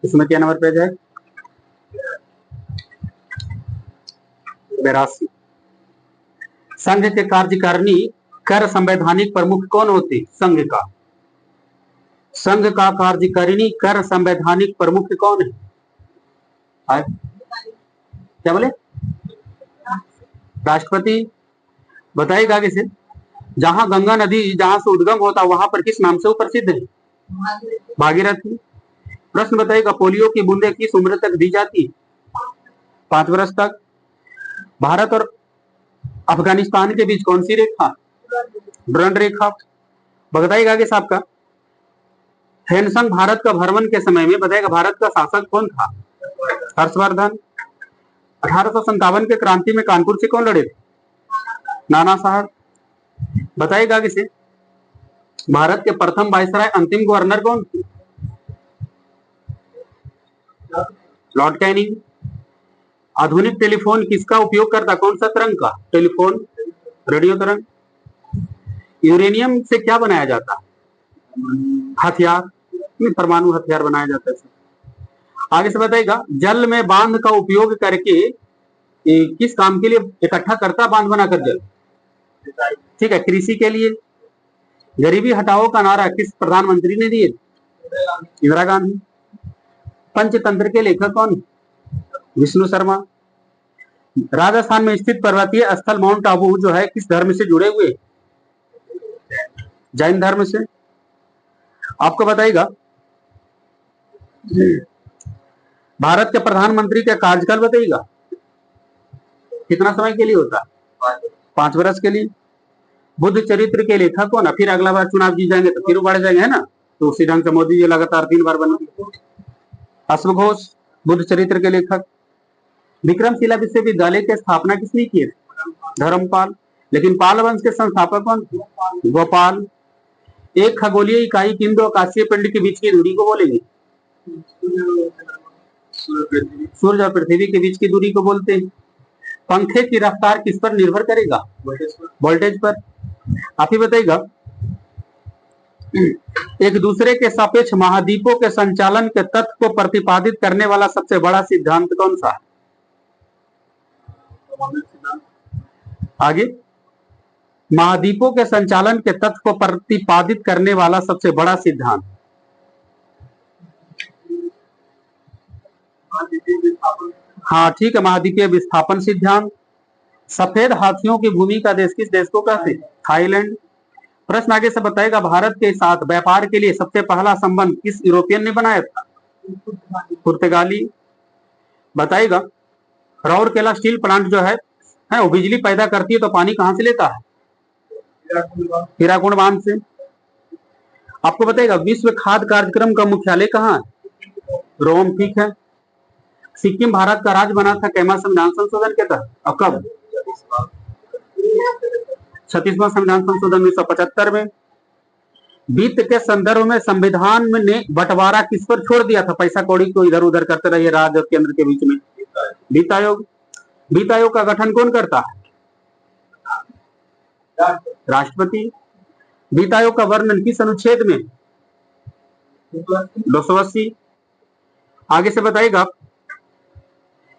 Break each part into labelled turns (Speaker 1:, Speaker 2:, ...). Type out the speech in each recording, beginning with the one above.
Speaker 1: इसमें क्या number page है? 82। संघ के कार्यकारिणी कर संवैधानिक प्रमुख कौन होते? संघ का कार्यकारिणी कर संवैधानिक प्रमुख कौन है? क्या बोले? राष्ट्रपति। बताइएगा आगे से। जहां गंगा नदी जहां से उद्गम होता वहां पर किस नाम से वो प्रसिद्ध है? भागीरथी। प्रश्न बताइएगा, पोलियो की बूंदे किस उम्र तक दी जाती है? 5 वर्ष तक। भारत और अफगानिस्तान के बीच कौन सी रेखा? डुरंड रेखा। बताइएगा आगे साहब का। हैनसंग भारत का भ्रमण के समय में बताइएगा भारत का शासक कौन था? हर्षवर्धन। 1857 के क्रांति में कानपुर से कौन लड़े थे? नाना साहब। बताइएगा आगे से। भारत के प्रथम वायसराय अंतिम गवर्नर कौन थे? Lord Canning. आधुनिक टेलीफोन किसका उपयोग करता? कौन सा तरंग का? टेलीफोन, रेडियो तरंग। यूरेनियम से क्या बनाया जाता? हथियार, परमाणु हथियार बनाया जाता है। आगे से बताइएगा, जल में बांध का उपयोग करके किस काम के लिए इकट्ठा करता बांध बनाकर जल? ठीक है, कृषि के लिए। गरीबी हटाओ का नारा किस प्रधानमंत्री ने दिए? इंदिरा गांधी। पंचतंत्र के लेखक कौन? विष्णु शर्मा। राजस्थान में स्थित पर्वतीय स्थल माउंट आबू जो है किस धर्म से जुड़े हुए? जैन धर्म से। आपको बताइएगा, भारत के प्रधानमंत्री का कार्यकाल बताइएगा कितना समय के लिए होता है? 5 वर्ष के लिए। बुद्ध चरित्र के लेखक कौन? फिर अगला बार चुनाव जीत जाएंगे तो फिर बढ़ जाएंगे, है ना? तो उसी ढंग से मोदी जी लगातार 3 बार बने। अश्व घोष बुद्ध चरित्र के लेखक। विक्रमशिला विश्वविद्यालय की स्थापना किसने की? धर्मपाल। लेकिन पाल वंश के संस्थापक कौन थे? गोपाल। एक खगोलीय इकाई किन दो आकाशीय पिंड के बीच की दूरी को बोलेंगे? सूर्य और पृथ्वी के बीच की दूरी को बोलते हैं। पंखे की रफ्तार किस पर निर्भर करेगा? वोल्टेज पर। आप ही बताइएगा, एक दूसरे के सापेक्ष महाद्वीपों के संचालन के तथ्य को प्रतिपादित करने वाला सबसे बड़ा सिद्धांत कौन सा है? आगे, महाद्वीपों के संचालन के तथ्य को प्रतिपादित करने वाला सबसे बड़ा सिद्धांत। हाँ ठीक है, महाद्वीपीय विस्थापन सिद्धांत। सफेद हाथियों की भूमि का देश किस देश को कहते हैं? थाईलैंड। प्रश्न आगे से बताएगा, भारत के साथ व्यापार के लिए सबसे पहला संबंध किस यूरोपियन ने बनाया था? पुर्तगाली। बताइएगा, राउरकेला स्टील प्लांट जो है वो बिजली पैदा करती है तो पानी कहां से लेता है? हीराकुंड बांध से। आपको बताइएगा, विश्व खाद्य कार्यक्रम का मुख्यालय कहाँ है? रोम। ठीक है। सिक्किम भारत का राज्य बना था कैमा संविधान संशोधन के तहत और कब? 36वां संविधान संशोधन 1975 में। वित्त के संदर्भ में संविधान ने बंटवारा किस पर छोड़ दिया था? पैसा कौड़ी को इधर उधर करते रहिए राज्य और केंद्र के बीच में। वित्त आयोग। वित्त आयोग का गठन कौन करता है? राष्ट्रपति। वित्त आयोग का वर्णन किस अनुच्छेद में? 280। आगे से बताइएगा,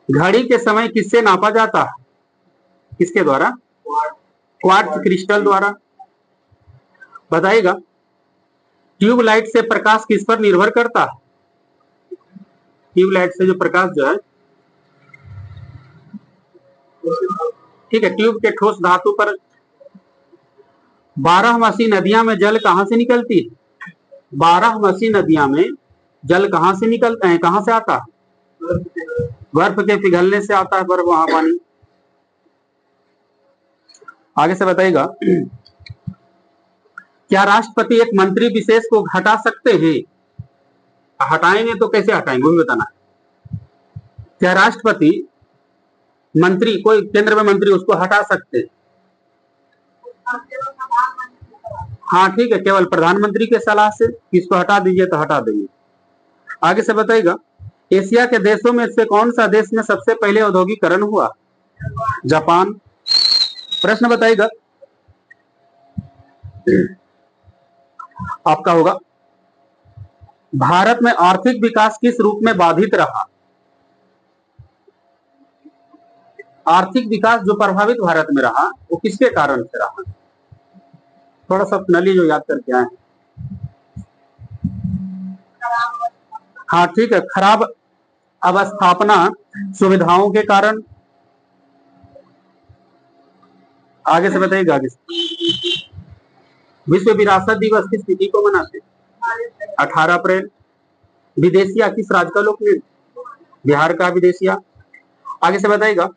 Speaker 1: घड़ी के समय किससे नापा जाता है? किसके द्वारा? क्वार्ट्ज क्रिस्टल द्वारा। बताइएगा, ट्यूबलाइट से प्रकाश किस पर निर्भर करता है? ट्यूबलाइट से जो प्रकाश जो है, ठीक है, ट्यूब के ठोस धातु पर। 12मासी नदियां में जल कहां से निकलती है? 12मासी नदियां में जल कहां से निकलते हैं, कहां से आता है? बर्फ के पिघलने से आता है, बर्फ वहां पानी। आगे से बताइएगा, क्या राष्ट्रपति एक मंत्री विशेष को हटा सकते हैं? हटाएंगे तो कैसे हटाएंगे वो भी बताना। क्या राष्ट्रपति मंत्री, कोई केंद्र में मंत्री उसको हटा सकते हैं? हाँ ठीक है, केवल प्रधानमंत्री के सलाह से किसको हटा दीजिए तो हटा देंगे। आगे से बताइएगा, एशिया के देशों में से कौन सा देश में सबसे पहले औद्योगिकरण हुआ? जापान। प्रश्न बताइएगा, आपका होगा, भारत में आर्थिक विकास किस रूप में बाधित रहा? आर्थिक विकास जो प्रभावित भारत में रहा वो किसके कारण से रहा? थोड़ा सा नली जो याद करके आए। हाँ ठीक है, खराब अवस्थापना सुविधाओं के कारण। आगे से बताइएगा। आगे से विश्व विरासत दिवस किस तिथि को मनाते? 18 अप्रैल। विदेशिया किस राज्य का लोक नृत्य? बिहार का विदेशिया। आगे से बताइएगा।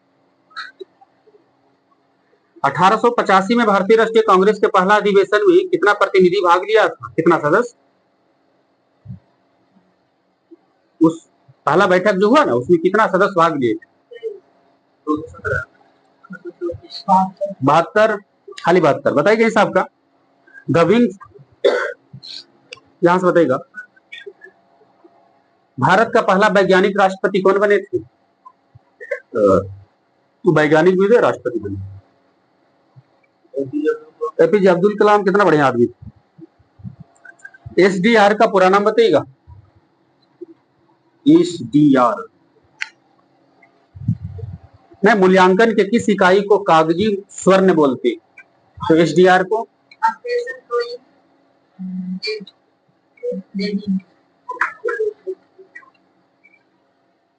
Speaker 1: 1885 में भारतीय राष्ट्रीय कांग्रेस के पहला अधिवेशन में कितना प्रतिनिधि भाग लिया था? कितना सदस्य? उस पहला बैठक जो हुआ ना उसमें कितना सदस्य भाग लिए? 72, खाली 72। बताइए हिसाब का। गविंग यहां से बताइएगा। भारत का पहला वैज्ञानिक राष्ट्रपति कौन बने थे? वैज्ञानिक भी थे, राष्ट्रपति बने। एपीजे अब्दुल कलाम कितना बढ़िया आदमी थे। एसडीआर का पूरा नाम बताइएगा। एसडीआर नहीं, मूल्यांकन के किस इकाई को कागजी स्वर्ण बोलते? तो एसडीआर को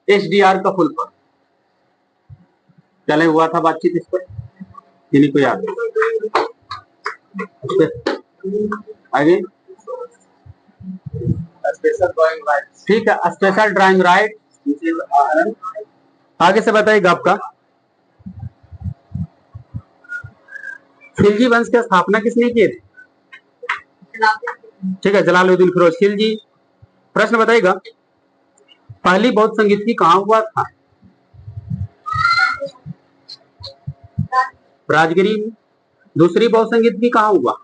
Speaker 1: एसडीआर का फुल फॉर्म चले हुआ था बातचीत इस पर, किन्हीं को याद? आगे ठीक है, स्पेशल ड्राइंग राइट। आगे से बताइएगा आपका। खिलजी वंश की स्थापना किसने की थी? ठीक है, जलालुद्दीन फिरोज खिलजी। प्रश्न बताइएगा। पहली बौद्ध संगीत की कहां हुआ था? राजगिरी में। दूसरी बौद्ध संगीत की कहां हुआ?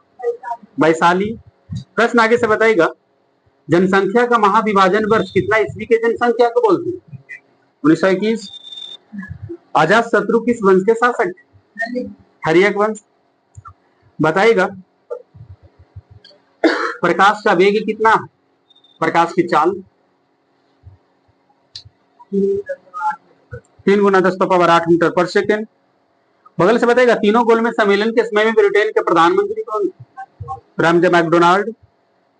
Speaker 1: वैशाली। प्रश्न आगे से बताइएगा। जनसंख्या का महाविभाजन वर्ष कितना ईस्वी के जनसंख्या को बोलते हैं? 1921। अजात शत्रु किस वंश के शासक थे? हर्यक वंश। बताइएगा। प्रकाश का वेग कितना है? प्रकाश की चाल 3 × 10⁸ मीटर पर सेकेंड। बगल से बताइएगा। तीनों गोलमेज सम्मेलन के समय में ब्रिटेन के प्रधानमंत्री कौन थे? Ramsay MacDonald.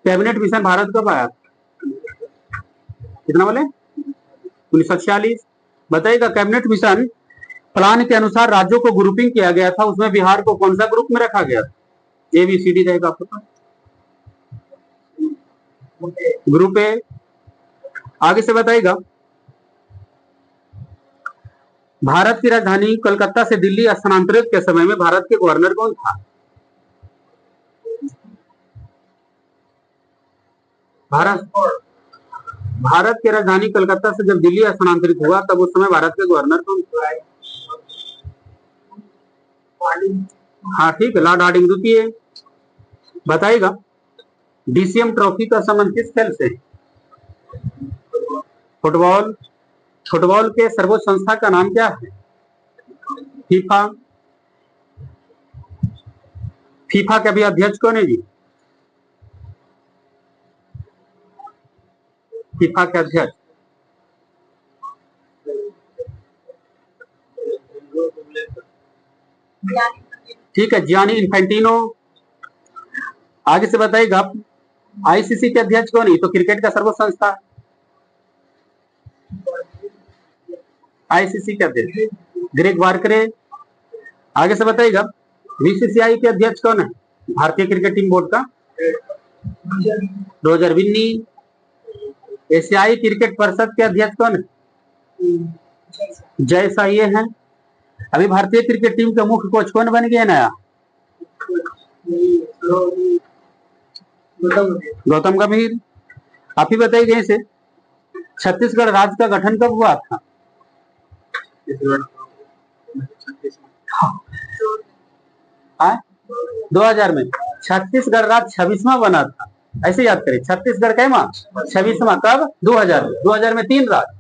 Speaker 1: Cabinet mission Bharat कब आया? कितना बोले? 1946। बताइएगा। कैबिनेट मिशन प्लान के अनुसार राज्यों को ग्रुपिंग किया गया था, उसमें बिहार को कौन सा ग्रुप में रखा गया? ABCD रहेगा आपको। Group A. आगे से बताइएगा। भारत की राजधानी कोलकाता से दिल्ली स्थानांतरित के समय में भारत के गवर्नर कौन था? भारत की राजधानी कोलकाता से जब दिल्ली स्थानांतरित हुआ तब उस समय भारत के गवर्नर कौन थे? हाँ ठीक है, लॉर्ड हार्डिंग द्वितीय। बताइएगा। DCM ट्रॉफी का संबंध किस खेल से? फुटबॉल। फुटबॉल के सर्वोच्च संस्था का नाम क्या है? फीफा। फीफा के अभी अध्यक्ष कौन है जी? फीफा के अध्यक्ष ठीक है, जियानी इन्फेंटिनो। आगे से बताइएगा। ICC के अध्यक्ष कौन है? तो क्रिकेट का सर्वोच्च संस्था ICC के अध्यक्ष ग्रेग बार्करे। आगे से बताइएगा। BCCI के अध्यक्ष कौन है? भारतीय क्रिकेट टीम बोर्ड का रोजर बिन्नी। एशियाई क्रिकेट परिषद के अध्यक्ष कौन है? जय शाह ये हैं। अभी भारतीय क्रिकेट टीम के मुख्य कोच कौन बन गया नया? गौतम गंभीर। आप ही बताइए। जैसे छत्तीसगढ़ राज्य का गठन कब हुआ था? 2000 में। छत्तीसगढ़ राज्य 26वां बना था, ऐसे याद करें। छत्तीसगढ़ कैमा 26वां कब? 2000 में 3 राज्य।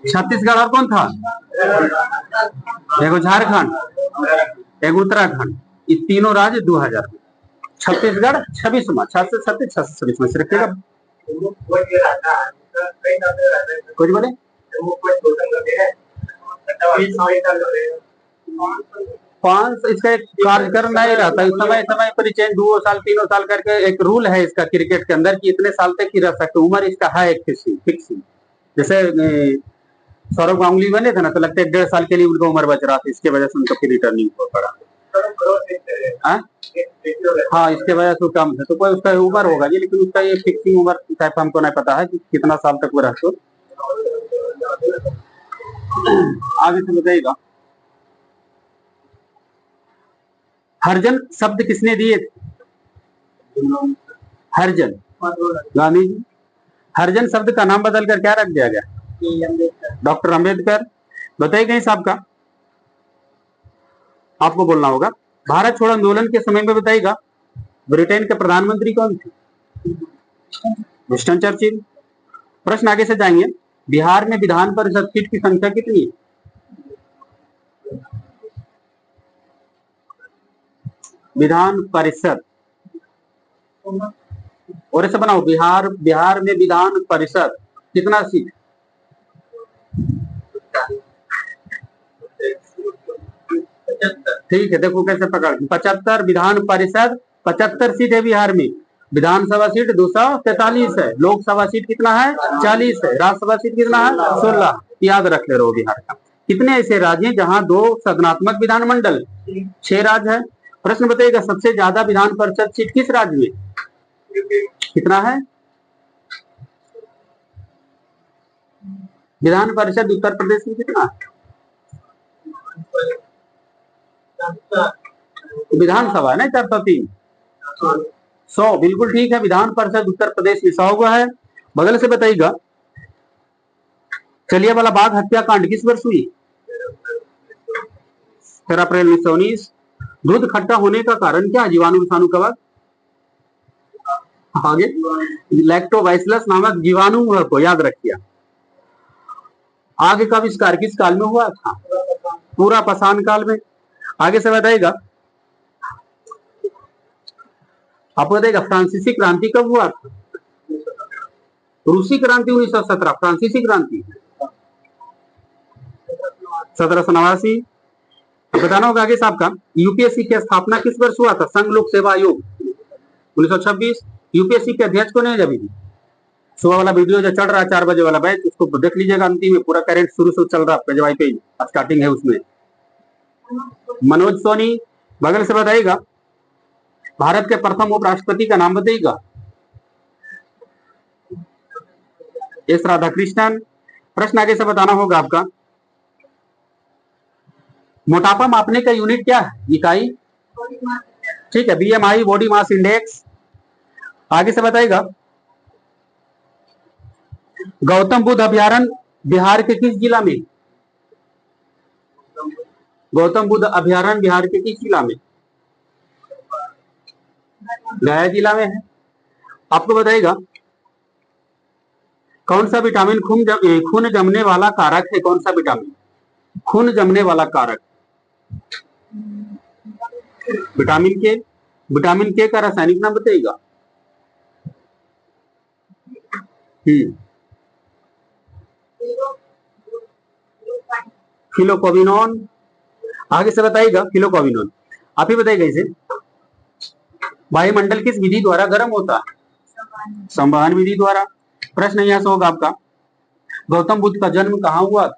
Speaker 1: छत्तीसगढ़ और कौन था? एगो झारखंड, एगो उत्तराखंड। ये तीनों राज्य 2000 में। छत्तीसगढ़ 26वां, 636 626 से रखिएगा। कुछ बोले 5, इसका एक कार्यक्रम नहीं रहता समय समय पर चेंज 2 साल 3 साल करके एक रूल है इसका क्रिकेट के अंदर कि इतने साल तक ही रह सकते। उम्र इसका है एक फिक्सिंग। जैसे सौरव गांगुली बने थे ना, तो लगता है 1.5 साल के लिए उनको उम्र बच रहा था, इसके वजह से उनको फिर रिटर्निंग हो पड़ा। हाँ, इसके वजह से कम है, तो कोई उसका उम्र होगा जी, लेकिन उसका ये फिक्सिंग उम्र टाइप हमको नहीं पता है कि कितना साल तक वो रहते। आगे से बताइएगा, हरिजन शब्द किसने दिए थे? हरिजन गांधी जी। हरिजन शब्द का नाम बदलकर क्या रख दिया गया? डॉक्टर अंबेडकर। बताइए साहब का, आपको बोलना होगा। भारत छोड़ो आंदोलन के समय में बताइएगा ब्रिटेन के प्रधानमंत्री कौन थे? Winston Churchill. प्रश्न आगे से जाएंगे, बिहार में विधान परिषद सीट की संख्या कितनी है? विधान परिषद, और ऐसे बनाओ, बिहार में विधान परिषद कितना सीट? ठीक है, देखो कैसे पकड़, 75 विधान परिषद, 75 सीट है बिहार में। विधानसभा सीट 243 है, लोकसभा सीट कितना है? 40 है, राज्यसभा सीट कितना है? 16। याद रख ले रहो बिहार का। कितने ऐसे राज्य हैं जहां 2 सदनात्मक विधानमंडल? 6 राज्य है। प्रश्न बताइएगा, सबसे ज्यादा विधान परिषद सीट किस राज्य में? कितना है? विधान परिषद उत्तर प्रदेश में कितना? विधानसभा ना 403, 100, बिल्कुल ठीक है। विधान परिषद उत्तर प्रदेश में 100 हुआ है। बगल से बताइएगा, जलियांवाला बाग हत्याकांड किस वर्ष हुई? 13 अप्रैल 1919। दूध खट्टा होने का कारण क्या? जीवाणु विषाणु कवक। आगे, लैक्टोबैसिलस नामक जीवाणु को याद रखिए। आगे का आविष्कार किस काल में हुआ था? पूरा पाषाण काल में। आगे से बताइएगा, आपको बताइएगा फ्रांसीसी क्रांति कब हुआ था? रूसी क्रांति 1917, फ्रांसीसी क्रांति 1789। बताना होगा आगे साहब का, यूपीएससी की स्थापना किस वर्ष हुआ था? संघ लोक सेवा आयोग 1926। यूपीएससी के अध्यक्ष कौन है? अभी सुबह वाला वीडियो जो चल रहा है 4 बजे वाला बैच, उसको देख लीजिएगा, अंतिम में पूरा करंट शुरू से चल रहा है, जवाई पे स्टार्टिंग है उसमें। मनोज सोनी। बगल से बताइएगा, भारत के प्रथम उपराष्ट्रपति का नाम बताइएगा। एस राधाकृष्णन। प्रश्न आगे से बताना होगा आपका, मोटापा मापने का यूनिट क्या है? इकाई, ठीक है, बीएमआई, बॉडी मास इंडेक्स। आगे से बताइएगा, गौतम बुद्ध अभयारण्य बिहार के किस जिला में? गौतम बुद्ध अभयारण्य बिहार के किस जिला में? गया जिला में है। आपको बताइएगा, कौन सा विटामिन खून जमने वाला कारक है? कौन सा विटामिन खून जमने वाला कारक? विटामिन के। विटामिन के का रासायनिक नाम बताइएगा। फिलोकोबिनोन। आगे से बताइएगा, फिलोकोबिनोन। आप ही बताइएगा इसे, वायुमंडल किस विधि द्वारा गर्म होता है? संवहन विधि द्वारा। प्रश्न यहां से होगा आपका, गौतम बुद्ध का जन्म कहां हुआ?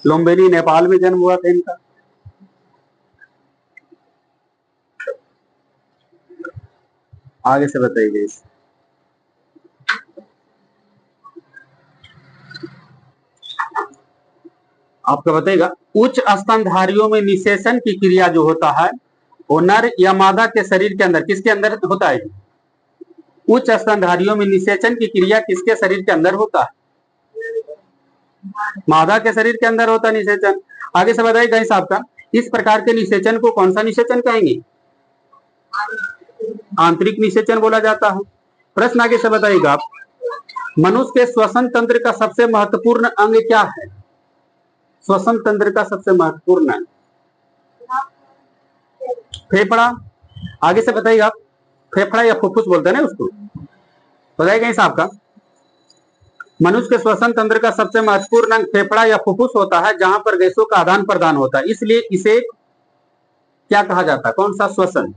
Speaker 1: लुम्बिनी, नेपाल में जन्म हुआ था इनका। आगे से बताइए, आपका बताइएगा, उच्च स्तनधारियों में निषेचन की क्रिया जो होता है वो नर या मादा के शरीर के अंदर, किसके अंदर होता है? उच्च स्तनधारियों में निषेचन की क्रिया किसके शरीर के अंदर होता है? मादा के शरीर के अंदर होता है निषेचन। आगे से बताइएगा इस आपका, इस प्रकार के निषेचन को कौन सा निषेचन कहेंगे? आंतरिक निषेचन बोला जाता है। प्रश्न आगे से बताइएगा, मनुष्य के श्वसन तंत्र का सबसे महत्वपूर्ण अंग क्या है? श्वसन तंत्र का सबसे महत्वपूर्ण अंग? फेफड़ा। आगे से बताइएगा, फेफड़ा या फुफ्फुस बोलते हैं ना उसको, बताइएगा इस आपका। मनुष्य के श्वसन तंत्र का सबसे महत्वपूर्ण अंग फेफड़ा या फुफ्फुस होता है, जहां पर गैसों का आदान प्रदान होता है, इसलिए इसे क्या कहा जाता है? कौन सा श्वसन?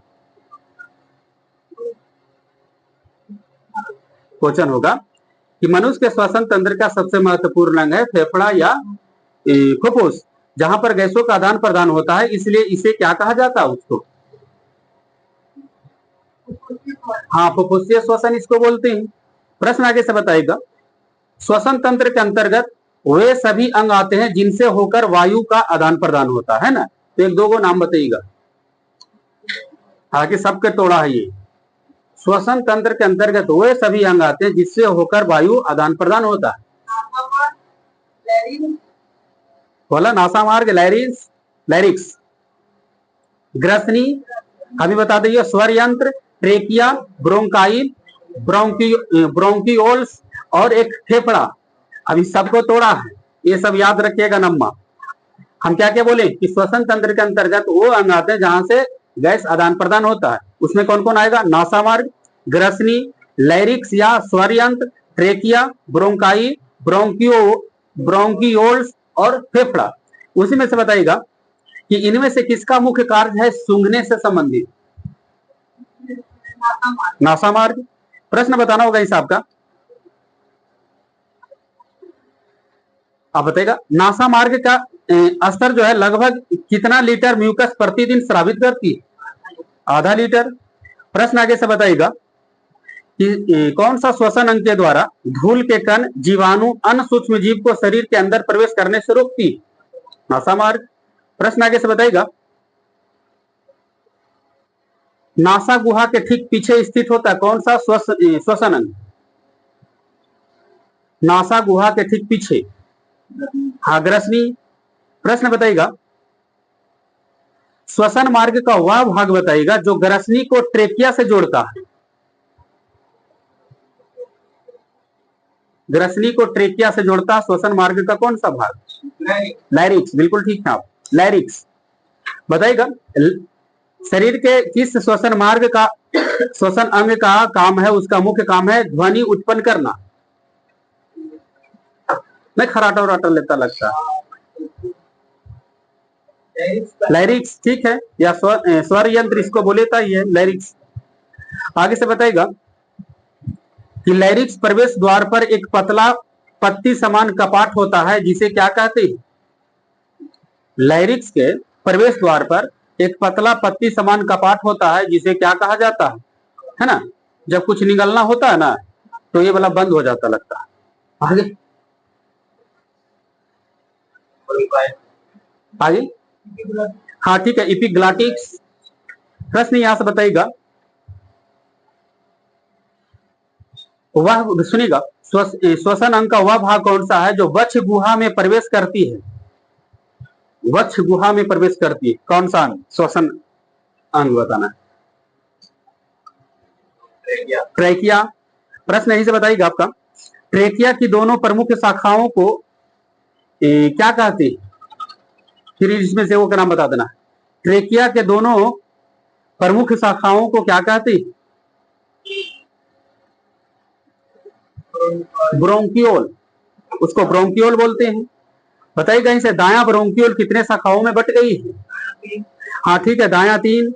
Speaker 1: क्वेश्चन होगा कि मनुष्य के श्वसन तंत्र का सबसे महत्वपूर्ण अंग है फेफड़ा या फुफ्फुस, जहां पर गैसों का आदान प्रदान होता है, इसलिए इसे क्या कहा जाता है? उसको हाँ, फुफ्फुसीय श्वसन इसको बोलते हैं। प्रश्न आगे से बताएगा, श्वसन तंत्र के अंतर्गत वे सभी अंग आते हैं जिनसे होकर वायु का आदान प्रदान होता है ना, तो एक दो को नाम बताइएगा। हालांकि सबके तोड़ा है ये। श्वसन तंत्र के अंतर्गत वे सभी अंग आते हैं जिससे होकर वायु आदान प्रदान होता है। बोला नासा मार्ग, लैरिक्स, ग्रसनी, अभी बता दीजिए, स्वर यंत्र, ट्रेकिया, ब्रोंकाइल, ब्रोंकियोल्स और एक फेफड़ा। अभी सबको तोड़ा है, ये सब याद रखिएगा नम्मा। हम क्या क्या बोले कि श्वसन तंत्र के अंतर्गत वो अंग आते हैं जहां से गैस आदान प्रदान होता है। उसमें कौन कौन आएगा? नासा मार्ग, ग्रसनी, लैरिक्स या स्वर यंत्र, ट्रेकिया, ब्रोंकाई, ब्रोंकियोल्स और फेफड़ा। उसी में से बताइएगा कि इनमें से किसका मुख्य कार्य है सूंघने से संबंधित? नासा मार्ग। प्रश्न बताना होगा इस आपका। आप बताइएगा नासा मार्ग का स्तर जो है लगभग कितना लीटर म्यूकस प्रतिदिन स्रावित करती है? आधा लीटर। प्रश्न आगे से बताइएगा कि कौन सा श्वसन अंग के द्वारा धूल के कण, जीवाणु, अन्य सूक्ष्म जीव को शरीर के अंदर प्रवेश करने से रोकती है? नासा मार्ग। प्रश्न आगे से बताइएगा, नासा गुहा के ठीक पीछे स्थित होता है कौन सा श्वसन अंग? नासा गुहा के ठीक पीछे, हाँ, ग्रसनी। प्रश्न बताइएगा, श्वसन मार्ग का वह भाग बताइएगा जो ग्रसनी को ट्रेकिया से जोड़ता है। ग्रसनी को ट्रेकिया से जोड़ता है श्वसन मार्ग का कौन सा भाग? लैरिक्स। बिल्कुल ठीक है आप, लैरिक्स। बताइएगा शरीर के किस श्वसन मार्ग का, श्वसन अंग का काम है, उसका मुख्य काम है ध्वनि उत्पन्न करना? मैं खराटा वराटा लेता लगता है। लैरिक्स, ठीक है, या स्वर यंत्र इसको बोले था, ये लैरिक्स। आगे से बताइएगा कि लैरिक्स प्रवेश द्वार पर एक पतला पत्ती समान कपाट होता है जिसे क्या कहते हैं? लैरिक्स के प्रवेश द्वार पर एक पतला पत्ती समान कपाट होता है जिसे क्या कहा जाता है ना? जब कुछ निगलना होता है ना तो ये वाला बंद हो जाता लगता है। आगे आगे, हाँ ठीक है, इपिग्लॉटिक्स। प्रश्न यहां से बताइएगा, वह सुनिएगा, श्वसन अंग का वह भाग कौन सा है जो वक्ष गुहा में प्रवेश करती है? वक्ष गुहा में प्रवेश करती है, कौन सा अंग? श्वसन अंग बताना है। ट्रेकिया। प्रश्न यही से बताइएगा आपका, ट्रेकिया की दोनों प्रमुख शाखाओं को क्या कहते हैं? फिर इसमें से वो का नाम बता देना। ट्रेकिया के दोनों प्रमुख शाखाओं को क्या कहते हैं? ब्रोंकियोल, उसको ब्रोंकियोल बोलते हैं। बताइएगा इसे दायां ब्रोंकियोल कितने शाखाओं में बट गई है? हाँ ठीक है, दायां 3।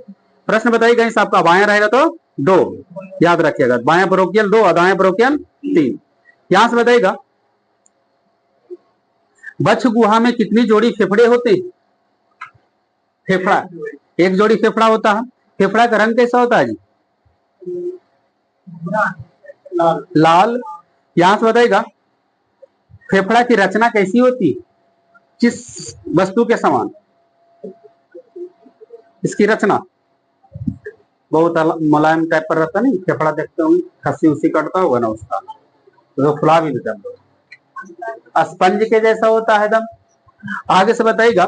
Speaker 1: प्रश्न बताइएगा इस आपका, बायां रहेगा तो 2, याद रखिएगा, बायां ब्रोंकियल 2 और दायां ब्रोंकियल 3। यहां से बताइएगा वक्ष गुहा में कितनी जोड़ी फेफड़े होते हैं? फेफड़ा, एक जोड़ी फेफड़ा होता है। फेफड़ा का रंग कैसा होता है जी? लाल। यहां से बताइएगा फेफड़ा की रचना कैसी होती है? किस वस्तु के समान इसकी रचना? बहुत मुलायम टाइप पर रहता नहीं फेफड़ा, देखते होंगे खस्सी उसी कटता होगा ना उसका, तो फुला भी देता, स्पंज के जैसा होता है एकदम। आगे से बताइएगा,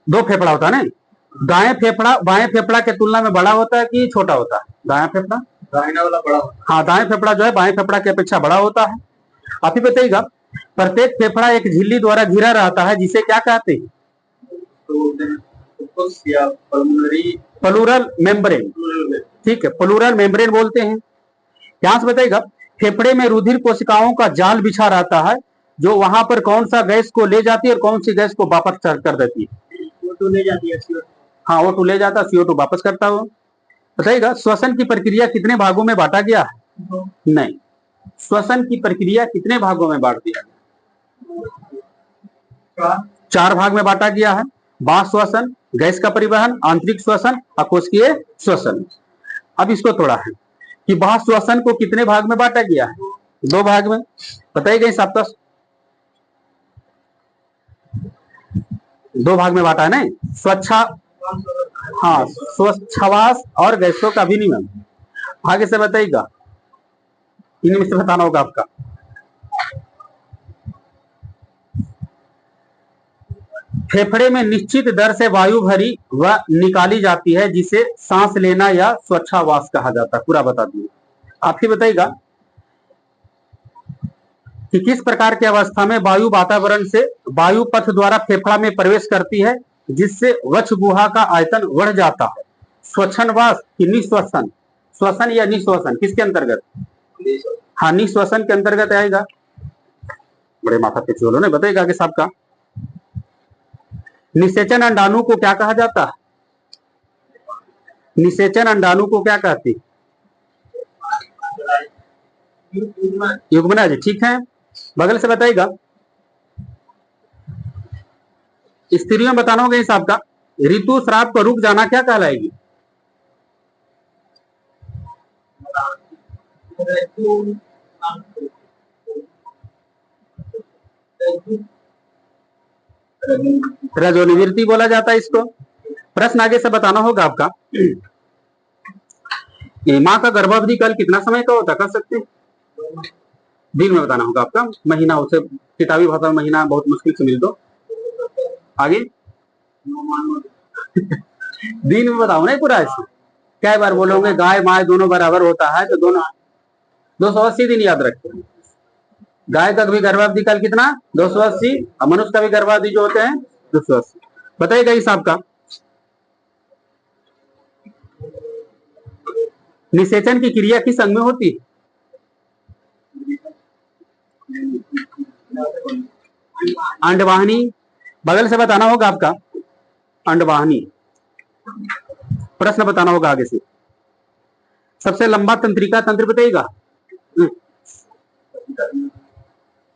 Speaker 1: 2 फेफड़ा होता है ना, दाएं फेफड़ा बाएं फेफड़ा के तुलना में बड़ा होता है कि छोटा होता है? दाएं फेफड़ा, दाहिना वाला बड़ा होता है। हाँ, दाएं फेफड़ा जो है बाएं फेफड़ा की अपेक्षा बड़ा होता है। आप ही बताइएगा प्रत्येक फेफड़ा एक झिल्ली द्वारा घिरा रहता है, जिसे क्या कहते हैं? Pleural membrane. ठीक है, प्लूरल मेम्ब्रेन बोलते हैं। यहां से बताइएगा, फेफड़े में रुधिर कोशिकाओं का जाल बिछा रहता है, जो वहां पर कौन सा गैस को ले जाती है और कौन सी गैस को वापस कर देती है? O2 ले जाती है। हाँ, O2 ले जाता, CO2 वापस करता हो। बताइएगा, श्वसन की प्रक्रिया कितने भागों में बांटा गया है? नहीं, श्वसन की प्रक्रिया कितने भागों में बांट दिया गया? 4 भाग में बांटा गया है। बाह्य श्वसन, गैस का परिवहन, आंतरिक श्वसन, अकोशिकीय श्वसन। अब इसको तोड़ा है कि बाह्य श्वसन को कितने भाग में बांटा गया है? 2 भाग में। बताइएगा, इस आपका 2 भाग में बांटा है ना, हाँ, स्वच्छवास और गैसों का विनिमय। आगे से बताइएगा, इनमें से बताना होगा आपका। फेफड़े में निश्चित दर से वायु भरी व निकाली जाती है, जिसे सांस लेना या स्वच्छावास कहा जाता है। पूरा बता दिए। आप ही बताइएगा कि किस प्रकार की अवस्था में वायु वातावरण से वायु पथ द्वारा फेफड़ा में प्रवेश करती है, जिससे वक्ष गुहा का आयतन बढ़ जाता है? श्वसनवास कि निश्वसन? श्वसन या निश्वसन, किसके अंतर्गत? हाँ, निश्वसन के अंतर्गत आएगा। बड़े माथा पे चोलो ने बताएगा कि साहब का निषेचन अंडाणु को क्या कहा जाता है? निषेचन अंडाणु को क्या कहते हैं? युग्मनज। ठीक है, बगल से बताइएगा। स्त्रियों में बताना होगा इस आपका, ऋतुस्राव को रुक जाना क्या कहलाएगी? रजोनिवृत्ति बोला जाता है इसको। प्रश्न आगे से बताना होगा आपका, माँ का गर्भावधि काल कितना समय का होता, कर सकते हैं? दिन में बताना होगा आपका। महीना, उसे किताबी भाषा में महीना बहुत मुश्किल से मिल दो। आगे दिन में बताओ ना पूरा। ऐसे कई बार बोलोगे गाय माय दोनों बराबर होता है, तो दोनों 280 दिन याद रखते हैं। गाय का भी गर्भावधि काल कितना? 280, और मनुष्य का भी गर्भावधि जो होते हैं 280। बताइएगा इस आपका, निषेचन की क्रिया किस अंग में होती है? अंडवाहिनी। बगल से बताना होगा आपका, अंडवाहिनी। प्रश्न बताना होगा आगे से। सबसे लंबा तंत्रिका तंत्र बताइएगा।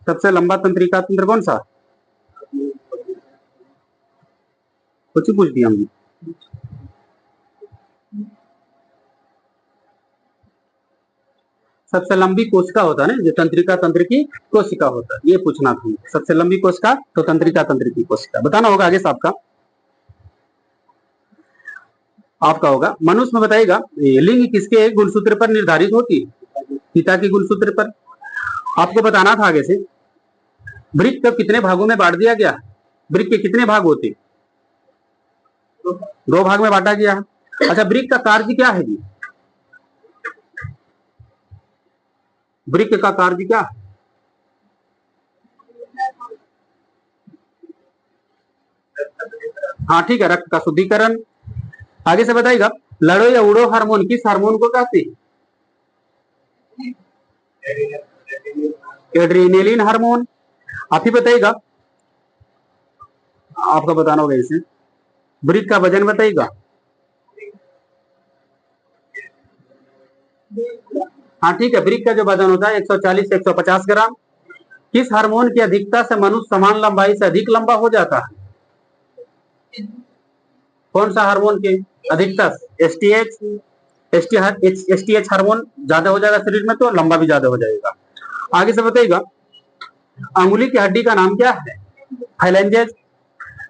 Speaker 1: सबसे लंबा तंत्रिका तंत्र कौन सा? कुछ ही पूछ दिया हमने। सबसे लंबी कोशिका होता है ना, जो तंत्रिका तंत्र की कोशिका होता है, ये पूछना था। सबसे लंबी कोशिका तो तंत्रिका तंत्र की कोशिका। बताना होगा आगे से आपका। आपका होगा मनुष्य में बताइएगा, लिंग किसके गुणसूत्र पर निर्धारित होती है? पिता के गुणसूत्र पर। आपको बताना था आगे से, वृक्क को कितने भागों में बांट दिया गया? वृक्क के कितने भाग होते? 2 भाग में बांटा गया है। अच्छा, वृक्क का कार्य क्या है जी? वृक्क का कार्य क्या है? हाँ ठीक है, रक्त का शुद्धिकरण। आगे से बताइएगा, लड़ो या उड़ो हार्मोन किस हार्मोन को कहते हैं? Adrenaline hormone. आप ही बताइएगा, आपका बताना होगा इसे। वृक्क का वजन बताइएगा। हाँ ठीक है, वृक्क का जो वजन होता है 140 से 150 ग्राम। किस हार्मोन की अधिकता से मनुष्य समान लंबाई से अधिक लंबा हो जाता है? कौन सा हार्मोन की अधिकता? एसटीएच। एसटीएच हार्मोन ज्यादा हो जाएगा शरीर में तो लंबा भी ज्यादा हो जाएगा। आगे से बताइएगा, अंगुली की हड्डी का नाम क्या है? फाइलेंजेस।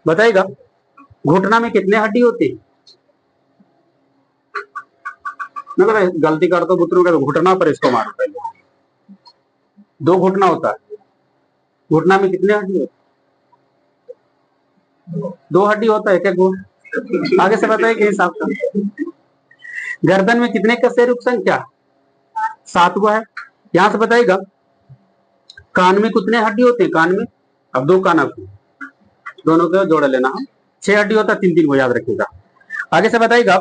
Speaker 1: बताइएगा, घुटना में कितने हड्डी होती है? मतलब गलती कर दो पुत्रों का, तो घुटना पर इसको मारो पहले। 2 घुटना होता है। घुटना में कितने हड्डी होती है? 2 हड्डी होता है क्या? आगे से बताइए कि हिसाब का। गर्दन में कितने कशेरुक संख्या? 7 गो है। यहां से बताइएगा, कान में कितने हड्डी होते हैं कान में? अब दो कान आपको दोनों को जोड़ लेना है, 6 हड्डी होता है, 3 3 को याद रखिएगा। आगे से बताइएगा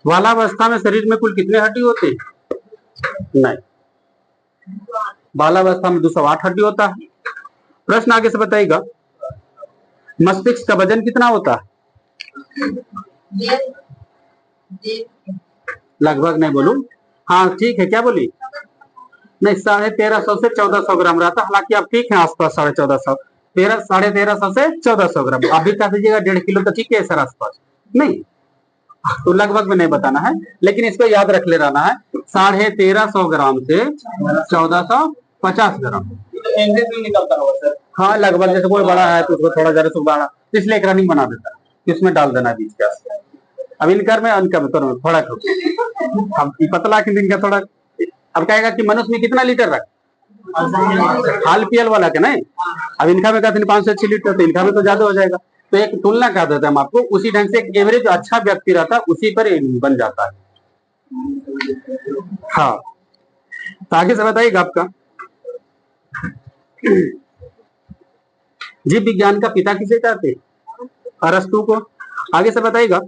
Speaker 1: बालावस्था में शरीर में कुल कितने हड्डी होते हैं? नहीं, बालावस्था में 208 हड्डी होता है। प्रश्न आगे से बताइएगा मस्तिष्क का वजन कितना होता है? लगभग नहीं बोलूं, हाँ ठीक है, क्या बोली? नहीं, 1350 से 1400 ग्राम रहता है, हालांकि आप ठीक है आसपास 1450, 1350 से 1400 ग्राम। आप भी कह दीजिएगा 1.5 किलो तो ठीक है सर आसपास, नहीं तो लगभग में नहीं बताना है, लेकिन इसको याद रख ले रहना है 1350 ग्राम से 1450 ग्राम निकलता होगा सर। हाँ लगभग, जैसे कोई बड़ा है तो उसको थोड़ा जरा सा बड़ा, इसलिए एक रनिंग बना देता है, इसमें डाल देना बीच का। अब इनकर में अनकर में थोड़ा अब पतला कि इनका थोड़ा। अब कहेगा कि मनुष्य में कितना लीटर रख हाल पीएल वाला के नहीं, अब इनका में कहते 500 6 लीटर, तो इनका में तो ज्यादा हो जाएगा। तो एक तुलना कर देते हैं हम आपको, उसी ढंग से एक एवरेज अच्छा व्यक्ति रहता है उसी पर बन जाता है। हाँ तो आगे से बताइएगा आपका जीव विज्ञान का पिता किसे कहते हैं? अरस्तु को। आगे से बताइएगा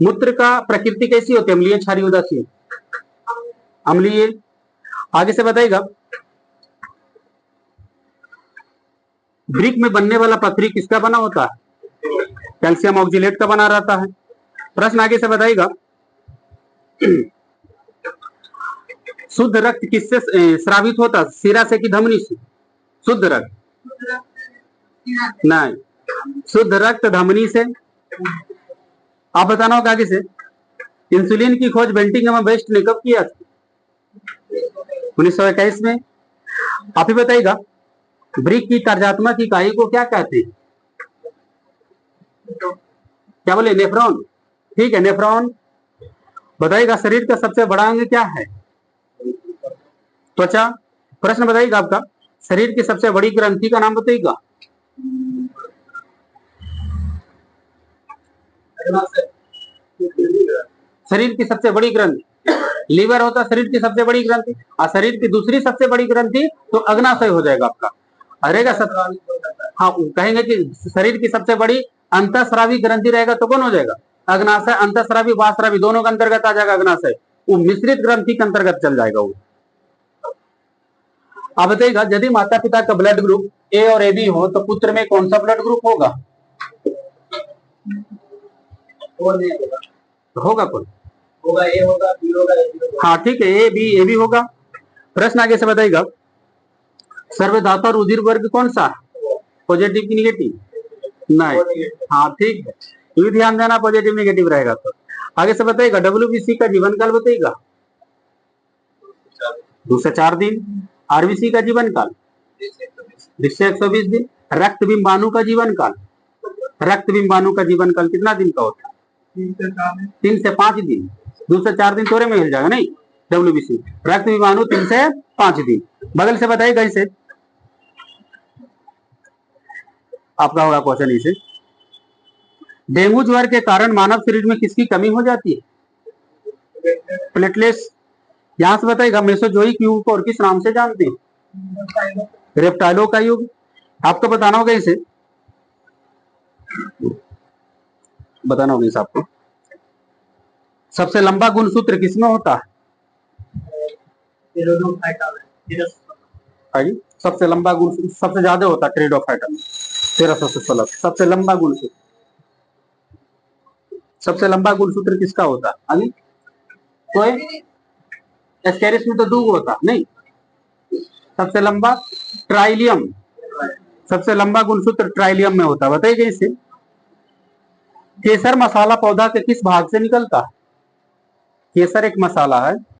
Speaker 1: मूत्र का प्रकृति कैसी होती है? अम्लीय, क्षारीय, उदासीन? अम्लीय। आगे से बताइएगा ब्रिक में बनने वाला पथरी किसका बना होता है? कैल्शियम ऑक्जिलेट का बना रहता है। प्रश्न आगे से बताइएगा शुद्ध रक्त किससे स्रावित होता है? सिरा से कि धमनी से? शुद्ध रक्त नहीं, शुद्ध रक्त धमनी से। आप बताना होगा आगे से इंसुलिन की खोज बेंटिंगम में बेस्ट ने कब किया था? 1921 में। आप ही बताइएगा ब्रिक की तर्जात्मक इकाई को क्या कहते हैं? क्या बोले? नेफ्रॉन। ठीक है, नेफ्रॉन। बताइएगा शरीर का सबसे बड़ा अंग क्या है? त्वचा। प्रश्न बताइएगा आपका शरीर की सबसे बड़ी ग्रंथि का नाम बताइएगा। शरीर की सबसे बड़ी ग्रंथि लीवर होता, शरीर की सबसे बड़ी ग्रंथि। और शरीर की दूसरी सबसे बड़ी ग्रंथि तो अग्नाशय हो जाएगा आपका। रहेगा हाँ, कहेंगे कि शरीर की सबसे बड़ी अंतःस्रावी ग्रंथि रहेगा तो कौन हो जाएगा? अग्नाशय। अंतःस्रावी वास्रावी दोनों के अंतर्गत आ जाएगा अग्नाशय, वो मिश्रित ग्रंथि के अंतर्गत चल जाएगा वो। आप बताइएगा यदि माता पिता का ब्लड ग्रुप ए और ए बी हो तो पुत्र में कौन सा ब्लड ग्रुप होगा? होगा कौन? होगा ए होगा, बी होगा, ए बी होगा। हाँ ठीक है, ए बी होगा। प्रश्न आगे से बताइएगा सर्वधातु रुधिर वर्ग कौन सा? पॉजिटिव की निगेटिव? नहीं, हाँ ठीक है, ये ध्यान देना पॉजिटिव निगेटिव रहेगा। तो आगे से बताइएगा डब्ल्यूबीसी का जीवन काल बताइएगा। 2 से 4 दिन। आरबीसी का जीवन काल 20 से 120 दिन। रक्त बिंबाणु का जीवन काल, रक्त बिंबाणु का जीवन काल कितना दिन का होता है? 3 से 5 दिन। 2 से 4 दिन थोड़े में मिल जाएगा नहीं। डब्ल्यूबीसी रक्त बिंबाणु 3 से 5 दिन। बगल से बताइएगा इसे, आपका होगा क्वेश्चन इसे। डेंगू ज्वर के कारण मानव शरीर में किसकी कमी हो जाती है? प्लेटलेट्स। यहां से बताइएगा मेसोजोइक युग को और किस नाम से जानते हैं? रेप्टाइलों का युग। आपको बताना होगा इसे, बताना होगा इसे आपको। सबसे लंबा गुणसूत्र किसमें होता है? सबसे लंबा गुणसूत्र सबसे ज्यादा होता है क्रेडोफाइटम में, 1316। सबसे लंबा गुणसूत्र, सबसे लंबा गुणसूत्र किसका होता है? अभी तो एस्केरिस में तो 2 होता नहीं। सबसे लंबा ट्राइलियम, सबसे लंबा गुणसूत्र ट्राइलियम में होता है। बताइए इसे। केसर मसाला पौधा के किस भाग से निकलता है? केसर एक मसाला है